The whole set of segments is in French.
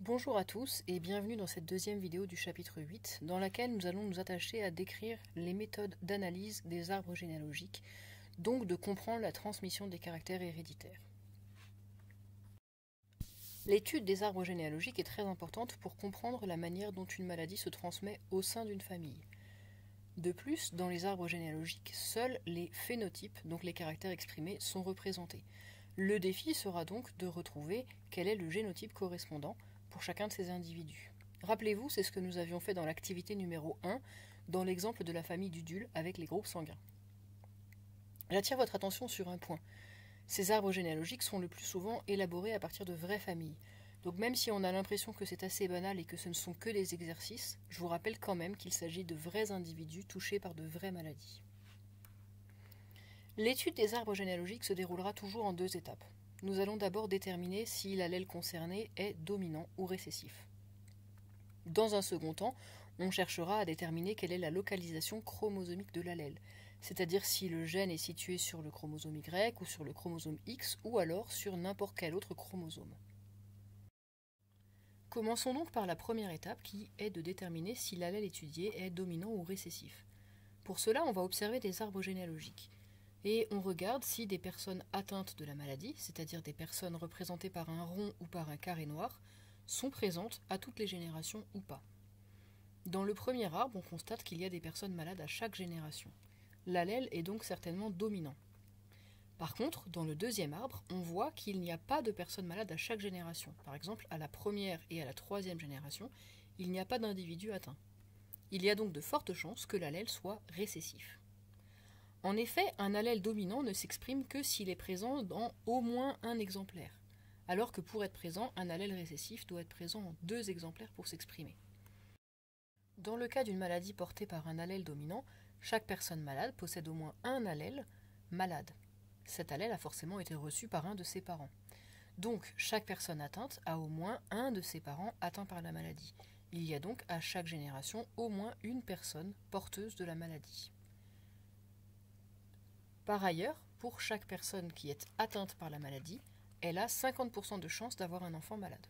Bonjour à tous et bienvenue dans cette deuxième vidéo du chapitre 8 dans laquelle nous allons nous attacher à décrire les méthodes d'analyse des arbres généalogiques, donc de comprendre la transmission des caractères héréditaires. L'étude des arbres généalogiques est très importante pour comprendre la manière dont une maladie se transmet au sein d'une famille. De plus, dans les arbres généalogiques, seuls les phénotypes, donc les caractères exprimés, sont représentés. Le défi sera donc de retrouver quel est le génotype correspondant pour chacun de ces individus. Rappelez-vous, c'est ce que nous avions fait dans l'activité numéro 1, dans l'exemple de la famille d'Udule avec les groupes sanguins. J'attire votre attention sur un point. Ces arbres généalogiques sont le plus souvent élaborés à partir de vraies familles. Donc même si on a l'impression que c'est assez banal et que ce ne sont que des exercices, je vous rappelle quand même qu'il s'agit de vrais individus touchés par de vraies maladies. L'étude des arbres généalogiques se déroulera toujours en deux étapes. Nous allons d'abord déterminer si l'allèle concerné est dominant ou récessif. Dans un second temps, on cherchera à déterminer quelle est la localisation chromosomique de l'allèle, c'est-à-dire si le gène est situé sur le chromosome Y ou sur le chromosome X ou alors sur n'importe quel autre chromosome. Commençons donc par la première étape qui est de déterminer si l'allèle étudié est dominant ou récessif. Pour cela, on va observer des arbres généalogiques. Et on regarde si des personnes atteintes de la maladie, c'est-à-dire des personnes représentées par un rond ou par un carré noir, sont présentes à toutes les générations ou pas. Dans le premier arbre, on constate qu'il y a des personnes malades à chaque génération. L'allèle est donc certainement dominant. Par contre, dans le deuxième arbre, on voit qu'il n'y a pas de personnes malades à chaque génération. Par exemple, à la première et à la troisième génération, il n'y a pas d'individu atteint. Il y a donc de fortes chances que l'allèle soit récessif. En effet, un allèle dominant ne s'exprime que s'il est présent dans au moins un exemplaire, alors que pour être présent, un allèle récessif doit être présent en 2 exemplaires pour s'exprimer. Dans le cas d'une maladie portée par un allèle dominant, chaque personne malade possède au moins un allèle malade. Cet allèle a forcément été reçu par un de ses parents. Donc, chaque personne atteinte a au moins un de ses parents atteint par la maladie. Il y a donc à chaque génération au moins une personne porteuse de la maladie. Par ailleurs, pour chaque personne qui est atteinte par la maladie, elle a 50% de chance d'avoir un enfant malade.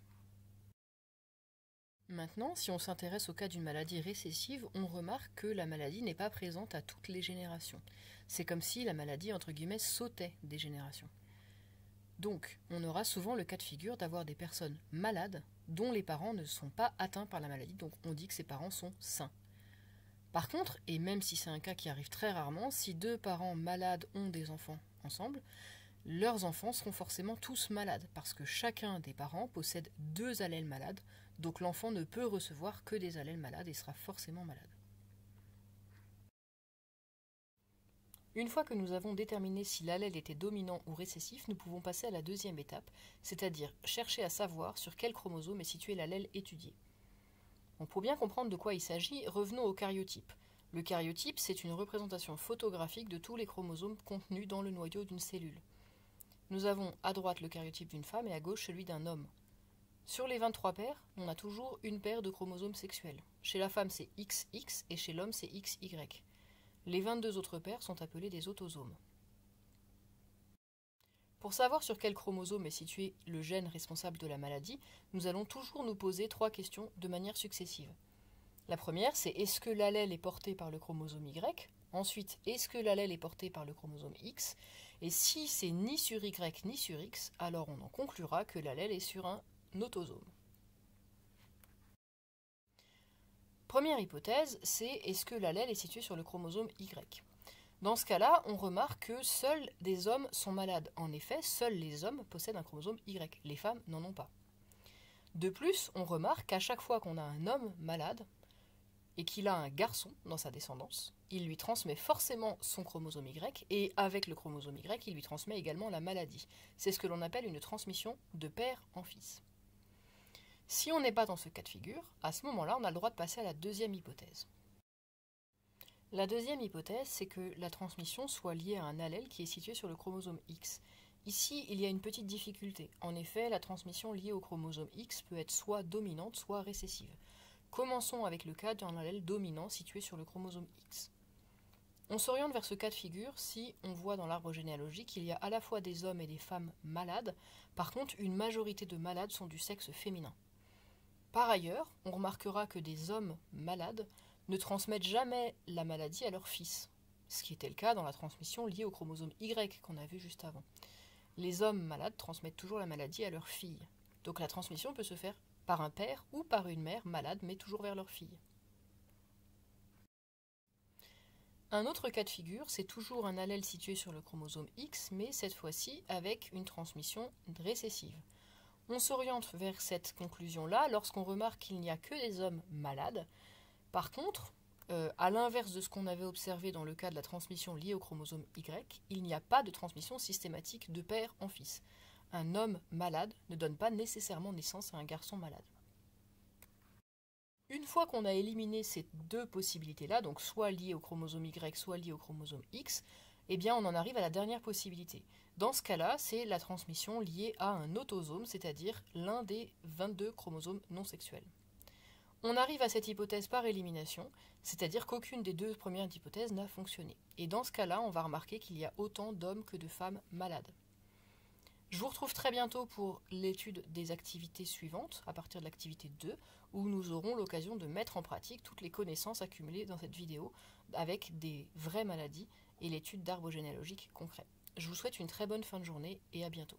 Maintenant, si on s'intéresse au cas d'une maladie récessive, on remarque que la maladie n'est pas présente à toutes les générations. C'est comme si la maladie, entre guillemets, sautait des générations. Donc, on aura souvent le cas de figure d'avoir des personnes malades dont les parents ne sont pas atteints par la maladie, donc on dit que ces parents sont sains. Par contre, et même si c'est un cas qui arrive très rarement, si 2 parents malades ont des enfants ensemble, leurs enfants seront forcément tous malades, parce que chacun des parents possède 2 allèles malades, donc l'enfant ne peut recevoir que des allèles malades et sera forcément malade. Une fois que nous avons déterminé si l'allèle était dominant ou récessif, nous pouvons passer à la deuxième étape, c'est-à-dire chercher à savoir sur quel chromosome est situé l'allèle étudié. Bon, pour bien comprendre de quoi il s'agit, revenons au karyotype. Le karyotype, c'est une représentation photographique de tous les chromosomes contenus dans le noyau d'une cellule. Nous avons à droite le karyotype d'une femme et à gauche celui d'un homme. Sur les 23 paires, on a toujours une paire de chromosomes sexuels. Chez la femme, c'est XX et chez l'homme, c'est XY. Les 22 autres paires sont appelées des autosomes. Pour savoir sur quel chromosome est situé le gène responsable de la maladie, nous allons toujours nous poser 3 questions de manière successive. La première, c'est est-ce que l'allèle est porté par le chromosome Y? Ensuite, est-ce que l'allèle est porté par le chromosome X? Et si c'est ni sur Y ni sur X, alors on en conclura que l'allèle est sur un autosome. Première hypothèse, c'est est-ce que l'allèle est situé sur le chromosome Y? Dans ce cas-là, on remarque que seuls des hommes sont malades. En effet, seuls les hommes possèdent un chromosome Y. Les femmes n'en ont pas. De plus, on remarque qu'à chaque fois qu'on a un homme malade et qu'il a un garçon dans sa descendance, il lui transmet forcément son chromosome Y et avec le chromosome Y, il lui transmet également la maladie. C'est ce que l'on appelle une transmission de père en fils. Si on n'est pas dans ce cas de figure, à ce moment-là, on a le droit de passer à la deuxième hypothèse. La deuxième hypothèse, c'est que la transmission soit liée à un allèle qui est situé sur le chromosome X. Ici, il y a une petite difficulté. En effet, la transmission liée au chromosome X peut être soit dominante, soit récessive. Commençons avec le cas d'un allèle dominant situé sur le chromosome X. On s'oriente vers ce cas de figure si on voit dans l'arbre généalogique qu'il y a à la fois des hommes et des femmes malades. Par contre, une majorité de malades sont du sexe féminin. Par ailleurs, on remarquera que des hommes malades ne transmettent jamais la maladie à leur fils, ce qui était le cas dans la transmission liée au chromosome Y qu'on a vu juste avant. Les hommes malades transmettent toujours la maladie à leur fille. Donc la transmission peut se faire par un père ou par une mère malade, mais toujours vers leur fille. Un autre cas de figure, c'est toujours un allèle situé sur le chromosome X, mais cette fois-ci avec une transmission récessive. On s'oriente vers cette conclusion-là lorsqu'on remarque qu'il n'y a que des hommes malades. Par contre, à l'inverse de ce qu'on avait observé dans le cas de la transmission liée au chromosome Y, il n'y a pas de transmission systématique de père en fils. Un homme malade ne donne pas nécessairement naissance à un garçon malade. Une fois qu'on a éliminé ces deux possibilités-là, donc soit liées au chromosome Y, soit liées au chromosome X, eh bien on en arrive à la dernière possibilité. Dans ce cas-là, c'est la transmission liée à un autosome, c'est-à-dire l'un des 22 chromosomes non sexuels. On arrive à cette hypothèse par élimination, c'est-à-dire qu'aucune des deux premières hypothèses n'a fonctionné. Et dans ce cas-là, on va remarquer qu'il y a autant d'hommes que de femmes malades. Je vous retrouve très bientôt pour l'étude des activités suivantes, à partir de l'activité 2, où nous aurons l'occasion de mettre en pratique toutes les connaissances accumulées dans cette vidéo avec des vraies maladies et l'étude d'arbres généalogiques concrets. Je vous souhaite une très bonne fin de journée et à bientôt.